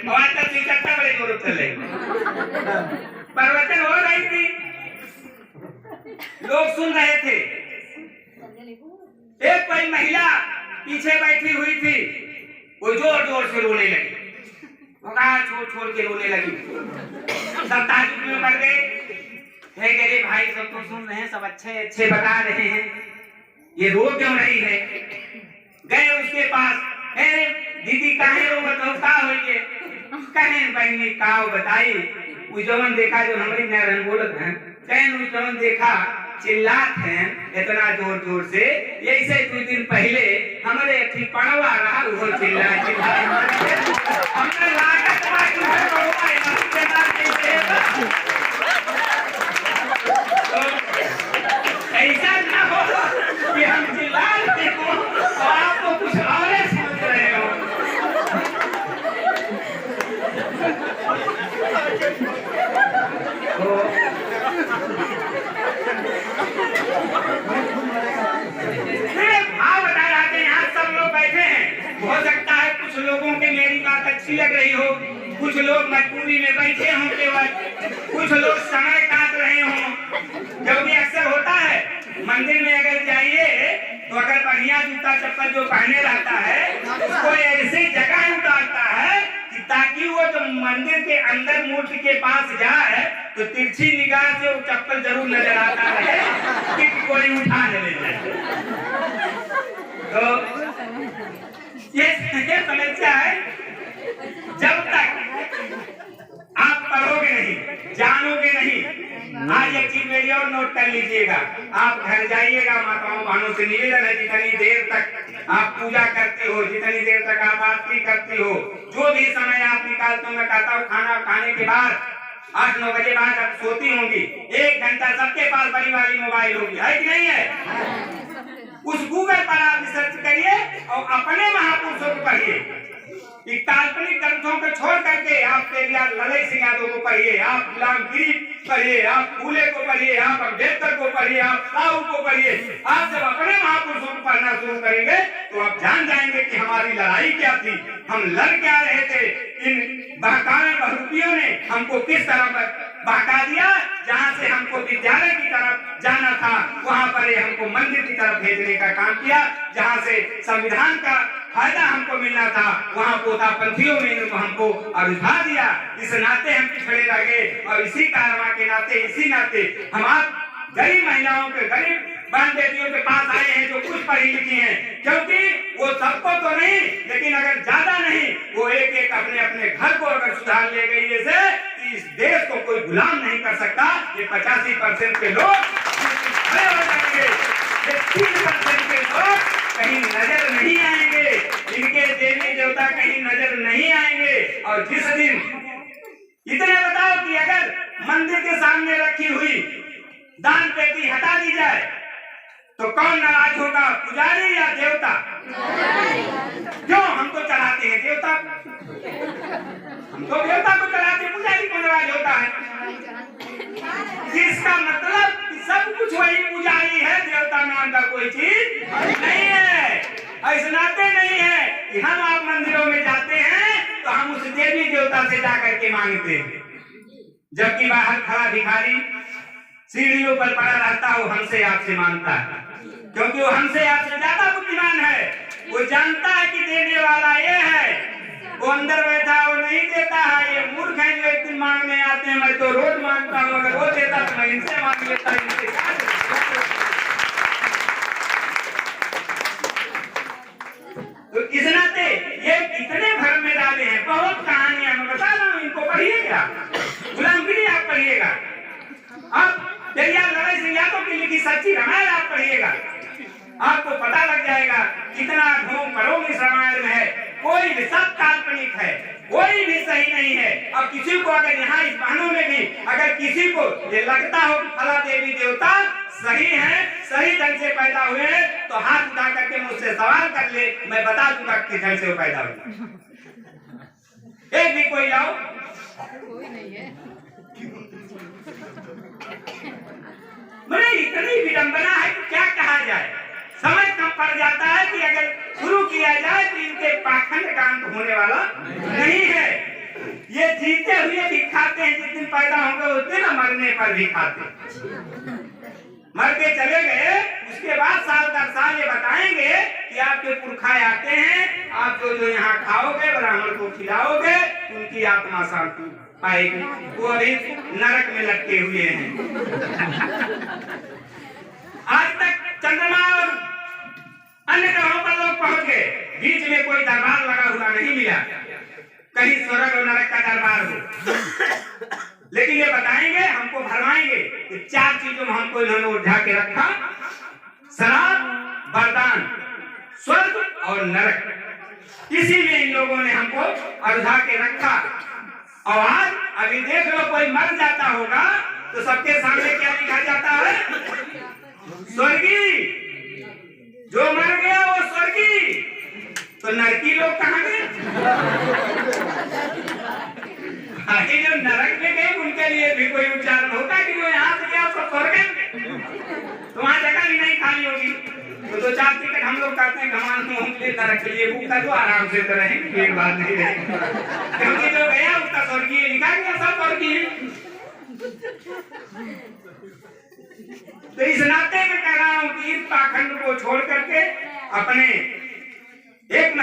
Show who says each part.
Speaker 1: और तक निकलता बड़े जोर चले प्रवचन हो रही थी, लोग सुन रहे थे। एक कोई महिला पीछे बैठी हुई थी, वो जोर जोर से रोने लगी, वो कहा छोड़ छोड़ के रोने लगी। सब ताजुब में मर गए, अरे भाई सब तो सुन रहे हैं, सब अच्छे अच्छे बता रहे हैं, ये रो क्यों रही है। गए उसके पास, दीदी काहे रो, बताओ का होइए। कहे बहनी का बताई, वो जवन देखा जो हमारी नरन बोलत हैं, कहे वो जवन देखा चिल्लात हैं इतना जोर जोर से, ऐसे 2 दिन पहले हमारे अथी पड़वा रहा वो चिल्ला चिल्ला हमने लागत बाकी है पड़वा ऐसा ना हो कि हम चिल्ला रहे हो और आपको कुछ और समझ रहे हो। भाव बता रहा था, यहाँ सब लोग बैठे हैं, हो सकता है कुछ लोगों के मेरी बात अच्छी लग रही हो, कुछ लोग मजबूरी में बैठे हों केवल, कुछ लोग समय काट रहे हों, जो भी अक्सर होता है। मंदिर में अगर जाइए तो अगर बढ़िया जूता चप्पल जो पहने रहता है उसको ऐसी जगह उतारता है कि ताकि वो जो मंदिर के अंदर मूर्ति के पास जाए तो तिरछी निगाह से वो चप्पल जरूर नजर आता है कि कोई उठा ले जाए। तो ये समस्या है, जब तक आप पढ़ोगे नहीं, जानोगे नहीं। आज एक चीज मेरी और नोट कर लीजिएगा, आप घर जाइएगा, माताओं बहनों से निवेदन है, जितनी देर तक आप पूजा करते हो, जितनी देर तक आप आरती करते हो, जो भी समय आप निकालते हो, मैं कहता हूँ खाना खाने के बाद 8-9 बजे बाद आप सोती होंगी, 1 घंटा सबके पास बड़ी वाली मोबाइल होगी, है कि नहीं है। उस गूगल पर आप रिसर्च करिए और अपने महापुरुषों को पढ़िए। काल्पनिक ग्रंथों को छोड़ करके आप ललित सिंह यादव को पढ़िए, आप गुलामगिरी पढ़िए, आप फूले को पढ़िए, आप अम्बेडकर को पढ़िए, आप साहू को पढ़िए। आप जब अपने महापुरुषों को पढ़ना शुरू करेंगे तो आप जान जाएंगे कि हमारी लड़ाई क्या थी, हम लड़ क्या रहे थे। इन बहकावे बहरूपियों ने हमको किस तरह बहका दिया, जहाँ से हमको विद्यालय की तरफ जाना था वहाँ पर हमको मंदिर की तरफ भेजने का काम किया, जहाँ से संविधान का फायदा हमको मिलना था वहाँ पोथापंथियों ने हमको अरुझा दिया। इस नाते हम पिछड़े रह गए और इसी कारवा के नाते, इसी नाते हम आप गरीब महिलाओं के, गरीब बहन बेटियों के पास आए हैं जो कुछ पढ़ी लिखी हैं, क्योंकि वो सबको तो नहीं लेकिन अगर ज्यादा नहीं वो एक एक अपने अपने घर को अगर सुधार ले गई जैसे इस देश को कोई गुलाम नहीं कर सकता। ये 85% के लोग खड़े हो जाएंगे, ये 3% के लोग कहीं नजर नहीं आएंगे, इनके देवी देवता कहीं नजर नहीं आएंगे। और जिस दिन इतना बताओ कि अगर मंदिर के सामने रखी हुई दान पेटी हटा दी जाए तो कौन नाराज होगा, पुजारी या देवता? क्यों? हम तो चढ़ाते हैं देवता, हम तो देवता को चढ़ाते, पुजारी को नाराज होता है। इसका मतलब सब कुछ वही पुजारी है, देवता नाम का कोई चीज नहीं है। ऐसे नाते नहीं है कि हम आप मंदिरों में जाते हैं तो हम उस देवी देवता से जाकर के मांगते हैं, जबकि बाहर खड़ा भिखारी सीढ़ियों पर पड़ा रहता है, वो हमसे आपसे मांगता है, क्योंकि वो हमसे आपसे ज्यादा बुद्धिमान है। वो जानता है कि देने वाला ये है, वो अंदर बैठा वो नहीं देता है। ये मूर्ख है जो एक दिन मांगने आते हैं, मैं तो रोज मांगता हूँ, अगर वो देता तो मैं इनसे मांग लेता। तो इस नाते ये इतने भर में डाले हैं, बहुत कहानियां मैं बता रहा हूँ, इनको पढ़िएगा, गुलामगिरी आप पढ़िएगा, आप ललित सिंह यादव की लिखी सच्ची रामायण आप पढ़िएगा, आपको पता लग जाएगा कितना घूम परोग इस रामायण में है। कोई भी सब काल्पनिक है, कोई भी सही नहीं है। अब किसी को अगर यहाँ इस बहनों में भी अगर किसी को ये लगता हो कि फला देवी देवता सही है, सही ढंग से पैदा हुए हैं, तो हाथ उठा करके मुझसे सवाल कर ले, मैं बता दूंगा किस ढंग से वो पैदा हुए। एक भी कोई लाओ, कोई नहीं है। बड़े इतनी विडंबना है कि क्या कहा जाए, समय कम पड़ जाता है कि अगर शुरू किया जाए तो इनके पाखंड का अंत होने वाला नहीं है। ये जीते हुए भी खाते हैं, जिस दिन पैदा होंगे उस दिन मरने पर भी खाते हैं। मर के चले गए, उसके बाद साल दर साल ये बताएंगे कि आपके पुरखा आते हैं, आप जो जो यहाँ खाओगे ब्राह्मण को खिलाओगे, उनकी आत्मा शांति पाएगी। वो अभी नरक में लटके हुए हैं। आज तक चंद्रमा और अन्य ग्रहों पर लोग पहुंच गए, बीच में कोई दरबार लगा हुआ नहीं मिला, कहीं स्वर्ग और नरक का दरबार हो। लेकिन ये बताएंगे, हमको भरमाएंगे कि 4 चीजों में हमको इन्होंने उलझा के रखा, शराब, वरदान, स्वर्ग और नरक। इसी में इन लोगों ने हमको उलझा के रखा। और आज अभी देख लो, कोई मर जाता होगा तो सबके सामने क्या लिखा जाता है? स्वर्गीय। जो मर गया वो स्वर्गीय। तो नरकी लोग कहाँ गए? जो नरक में गए उनके लिए भी कोई उच्चारण होता कि वो यहाँ से गया उसको स्वर्ग तो वहाँ जगह भी नहीं खाली होगी। तो 2-4 टिकट हम लोग कहते हैं घमान नरक के लिए बुक कर दो, आराम से तो रहेंगे, एक बात नहीं रहेगी। क्योंकि जो गया उसका स्वर्गीय लिखा गया, सब स्वर्गीय। तो इस नाते में कह रहा हूँ कि इस पाखंड को छोड़ करके अपने एक